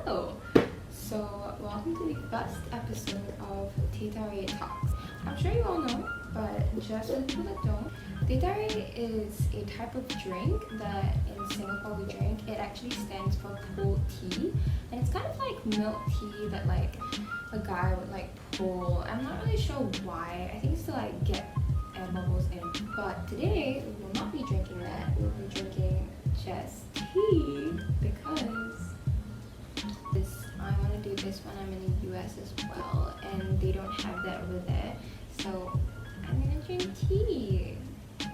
Hello! So, welcome to the first episode of Tay Tarik Talks. I'm sure you all know, but just for the people that don't, Tay Tarik is a type of drink that in Singapore we drink. It actually stands for cold tea, and it's kind of like milk tea that like a guy would like pull. I'm not really sure why. I think it's to like get air bubbles in. But today we will not be drinking that. We will be drinking just tea because I want to do this when I'm in the US as well, and they don't have that over there. So I'm gonna drink tea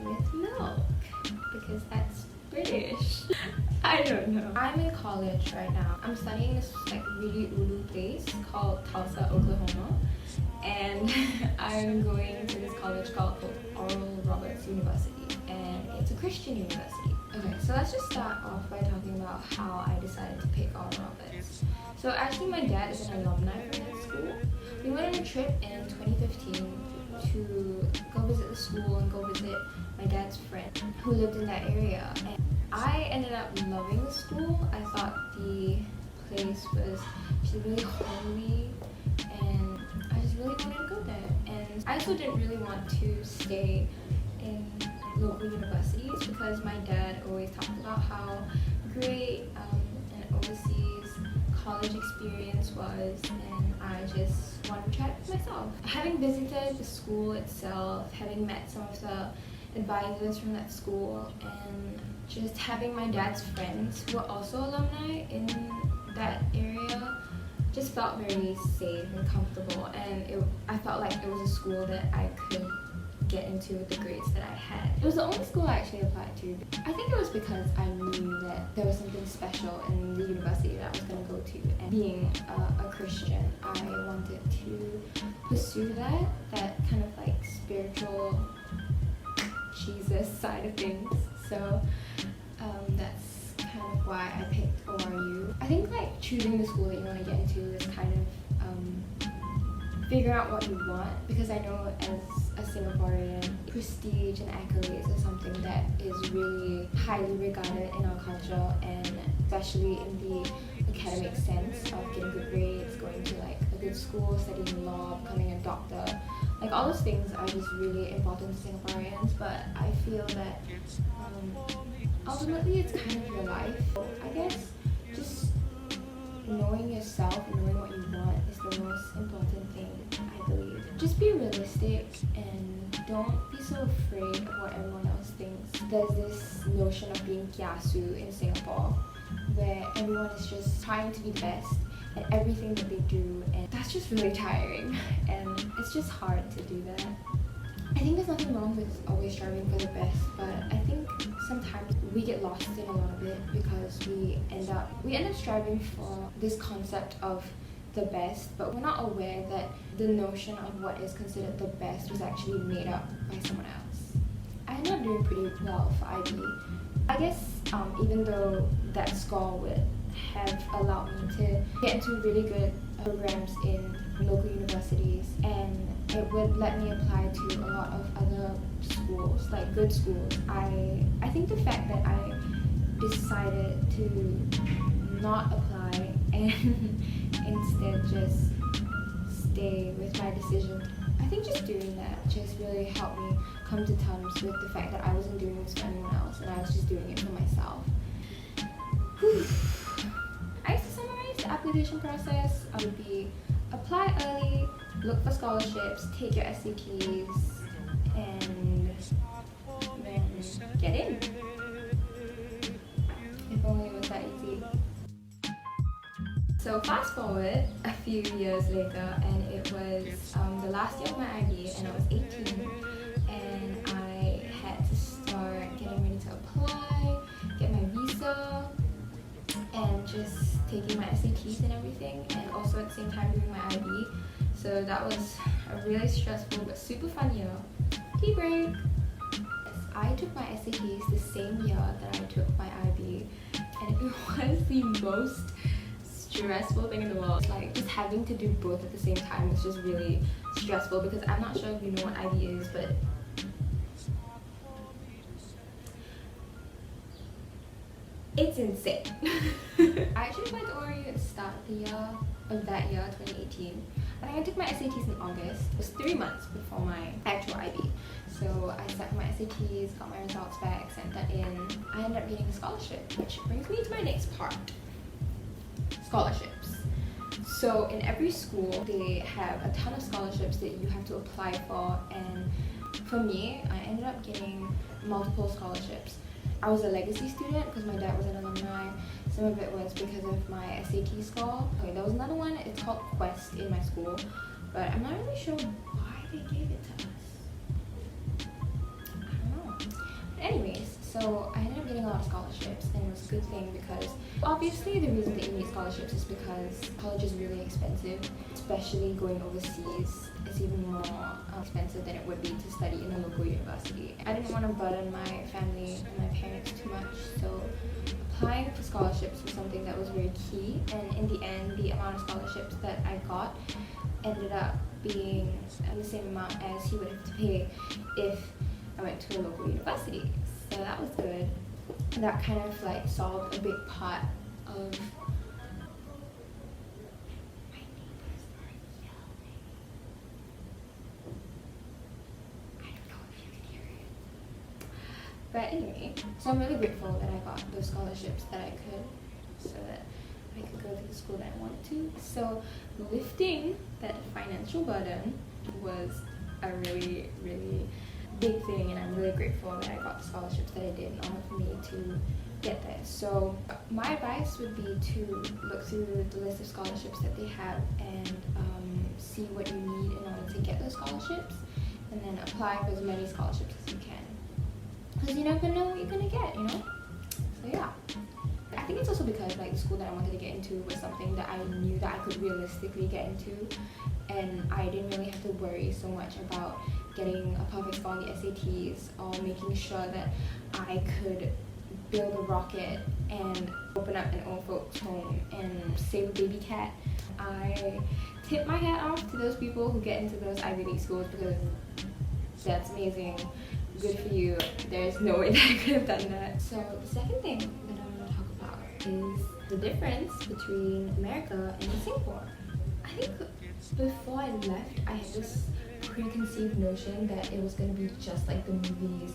with milk because that's British. I don't know. I'm in college right now. I'm studying this like really ulu place called Tulsa, Oklahoma, and I'm going to this college called Oral Roberts University, and it's a Christian university. Okay, so let's just start off by talking about how I decided to pick Oral Roberts. So actually my dad is an alumni from that school. We went on a trip in 2015 to go visit the school and go visit my dad's friend who lived in that area. And I ended up loving the school. I thought the place was just really homely and I just really wanted to go there. And I also didn't really want to stay in local universities because my dad always talked about how great an overseas college experience was, and I just wanted to try it for myself. Having visited the school itself, having met some of the advisors from that school, and just having my dad's friends who were also alumni in that area, just felt very safe and comfortable, and I felt like it was a school that I could get into with the grades that I had. It was the only school I actually applied to. I think it was because I knew that there was something special in the university that I was going to go to, and being a Christian, I wanted to pursue that kind of like spiritual Jesus side of things. So that's kind of why I picked ORU. I think like choosing the school that you want to get into is kind of figure out what you want, because I know as a Singaporean, prestige and accolades is something that is really highly regarded in our culture, and especially in the academic sense of getting good grades, going to like a good school, studying law, becoming a doctor. Like all those things are just really important to Singaporeans, but I feel that ultimately it's kind of your life. I guess just knowing yourself and knowing what you want is the most important thing, I believe. Just be realistic and don't be so afraid of what everyone else thinks. There's this notion of being kiasu in Singapore where everyone is just trying to be the best at everything that they do, and that's just really tiring and it's just hard to do that. I think there's nothing wrong with always striving for the best, but I think sometimes we get lost in a lot of it because we end up striving for this concept of the best, but we're not aware that the notion of what is considered the best was actually made up by someone else. I ended up doing pretty well for IB. I guess even though that score would have allowed me to get into really good programs in local universities, and it would let me apply to a lot of other schools, like good schools. I think the fact that I decided to not apply and instead just stay with my decision, I think just doing that just really helped me come to terms with the fact that I wasn't doing this for anyone else and I was just doing it for myself. I used to summarize the application process. I would be apply early, look for scholarships, take your SATs, and then get in. If only it was that easy. So fast forward a few years later, and it was the last year of my IB, and I was 18, and I had to start getting ready to apply, get my visa, and just taking my SATs and everything, and also at the same time doing my IB. So that was a really stressful but super fun year. Tea break! I took my SATs the same year that I took my IB, and it was the most stressful thing in the world. Like just having to do both at the same time was just really stressful, because I'm not sure if you know what IB is, but It's insane. I actually applied to ORU at the start of that year, 2018. I think I took my SATs in August. It was 3 months before my actual IB. So I sat for my SATs, got my results back, sent that in. I ended up getting a scholarship, which brings me to my next part. Scholarships. So in every school, they have a ton of scholarships that you have to apply for, and for me, I ended up getting multiple scholarships. I was a legacy student because my dad was an alumni. Some of it was because of my SAT score. Okay, there was another one, it's called Quest in my school, but I'm not really sure why they gave it to us. I don't know. But anyways, so I ended up getting a lot of scholarships, and it was a good thing because obviously the reason that you need scholarships is because college is really expensive, especially going overseas. It's even more expensive than it would be to study in a local university. I didn't want to burden my family and my parents too much, so applying for scholarships was something that was very key, and in the end, the amount of scholarships that I got ended up being the same amount as he would have to pay if I went to a local university. So that was good. That kind of like solved a big part of But anyway, so I'm really grateful that I got those scholarships that I could, so that I could go to the school that I wanted to. So lifting that financial burden was a really, really big thing, and I'm really grateful that I got the scholarships that I did in order for me to get there. So my advice would be to look through the list of scholarships that they have and see what you need in order to get those scholarships, and then apply for as many scholarships as you can. Because you never know what you're gonna get, you know? So yeah. I think it's also because like the school that I wanted to get into was something that I knew that I could realistically get into, and I didn't really have to worry so much about getting a perfect score on the SATs or making sure that I could build a rocket and open up an old folks home and save a baby cat. I tip my hat off to those people who get into those Ivy League schools, because that's amazing. Good for you. There's no way that I could have done that. So the second thing that I want to talk about is the difference between America and Singapore. I think before I left, I had this preconceived notion that it was going to be just like the movies,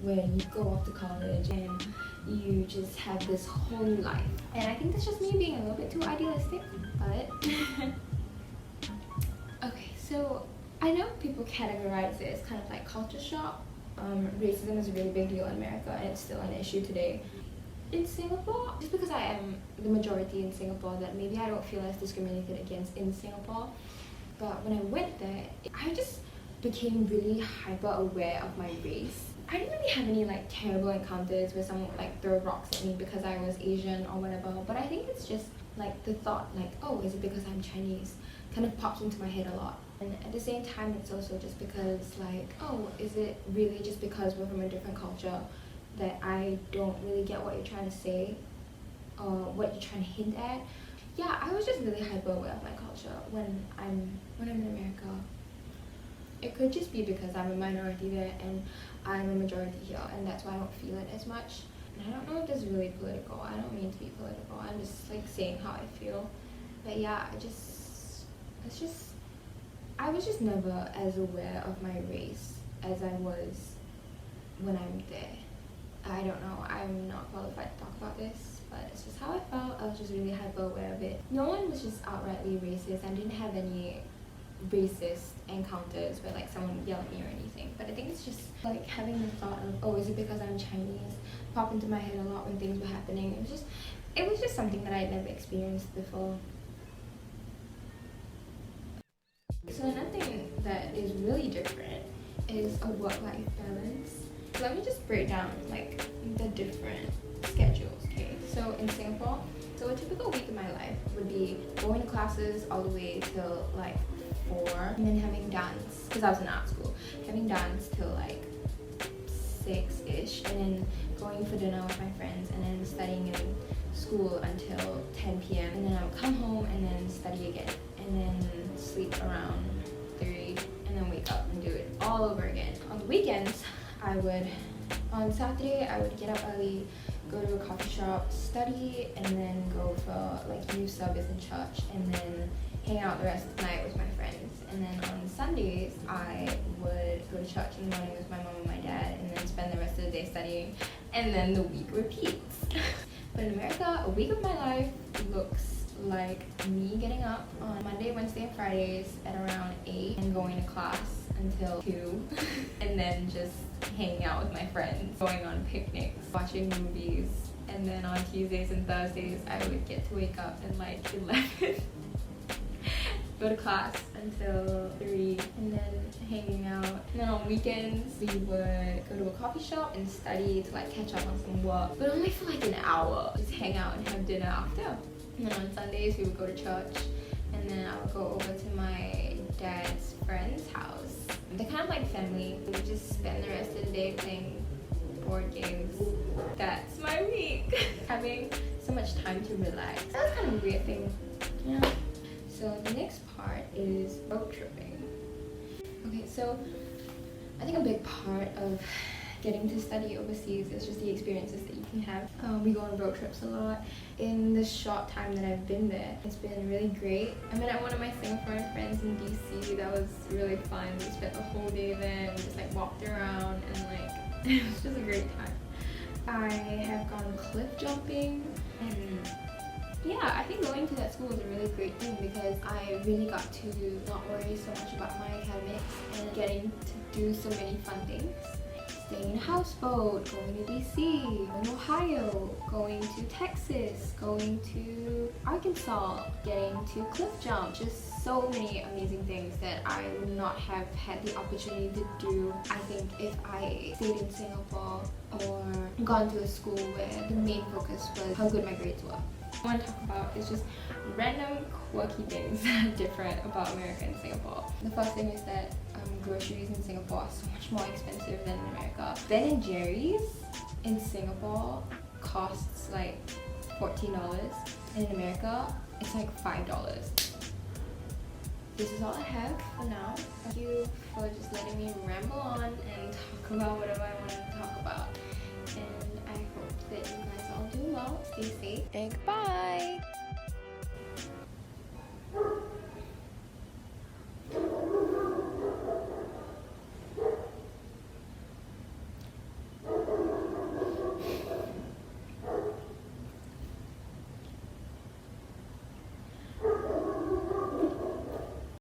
where you go off to college and you just have this whole new life. And I think that's just me being a little bit too idealistic, but okay, so I know people categorize it as kind of like culture shock. Racism is a really big deal in America, and it's still an issue today. In Singapore, just because I am the majority in Singapore, that maybe I don't feel as discriminated against in Singapore. But when I went there, I just became really hyper aware of my race. I didn't really have any like terrible encounters where someone would like throw rocks at me because I was Asian or whatever, but I think it's just like the thought like, oh, is it because I'm Chinese, kind of pops into my head a lot. And at the same time, it's also just because like, oh, is it really just because we're from a different culture that I don't really get what you're trying to say or what you're trying to hint at? Yeah, I was just really hyper aware of my culture when I'm in America. It could just be because I'm a minority there and I'm a majority here, and that's why I don't feel it as much. And I don't know if this is really political. I don't mean to be political. I'm just like saying how I feel. But yeah, I was just never as aware of my race as I was when I'm there. I don't know, I'm not qualified to talk about this, but it's just how I felt. I was just really hyper aware of it. No one was just outrightly racist. I didn't have any racist encounters where like someone would yell at me or anything, but I think it's just like having the thought of, oh, is it because I'm Chinese, pop into my head a lot when things were happening. It was just something that I'd never experienced before. So another thing that is really different is a work-life balance. So let me just break down like the different schedules, okay? So in Singapore, so a typical week in my life would be going to classes all the way till like 4, and then having dance, because I was in art school, having dance till like 6-ish, and then going for dinner with my friends, and then studying in school until 10 p.m. And then I would come home and then study again, and then sleep around 3, and then wake up and do it all over again. On the weekends, on Saturday, I would get up early, go to a coffee shop, study, and then go for like youth service in church, and then hang out the rest of the night with my friends. And then on Sundays, I would go to church in the morning with my mom and my dad, and then spend the rest of the day studying, and then the week repeats. But in America, a week of my life looks like me getting up on Monday, Wednesday, and Fridays at around 8 and going to class until 2 and then just hanging out with my friends, going on picnics, watching movies, and then on Tuesdays and Thursdays I would get to wake up at like 11 go to class until 3 and then hanging out. And then on weekends we would go to a coffee shop and study to like catch up on some work, but only for like an hour, just hang out and have dinner after. And then on Sundays we would go to church, and then I would go over to my dad's friend's house. They're kind of like family. We would just spend the rest of the day playing board games. That's my week. Having so much time to relax. That was kind of a weird thing, you know? So the next part is road tripping. Okay, so I think a big part of getting to study overseas is just the experiences that you can have. We go on road trips a lot. In the short time that I've been there, it's been really great. I met one of my Singaporean friends in DC. That was really fun. We spent the whole day there and just like walked around, and like it was just a great time. I have gone cliff jumping, and yeah, I think going to that school was a really great thing because I really got to not worry so much about my academics and getting to do so many fun things. Staying in a houseboat, going to DC, going to Ohio, going to Texas, going to Arkansas, getting to cliff jump. Just so many amazing things that I would not have had the opportunity to do, I think, if I stayed in Singapore or gone to a school where the main focus was how good my grades were. What I want to talk about is just random quirky things that are different about America and Singapore. The first thing is that groceries in Singapore are so much more expensive than in America. Ben&Jerry's in Singapore costs like $14, and in America it's like $5. This is all I have for now. Thank you for just letting me ramble on and talk about whatever I wanted to talk about. And I hope that you guys all do well, stay safe, and goodbye!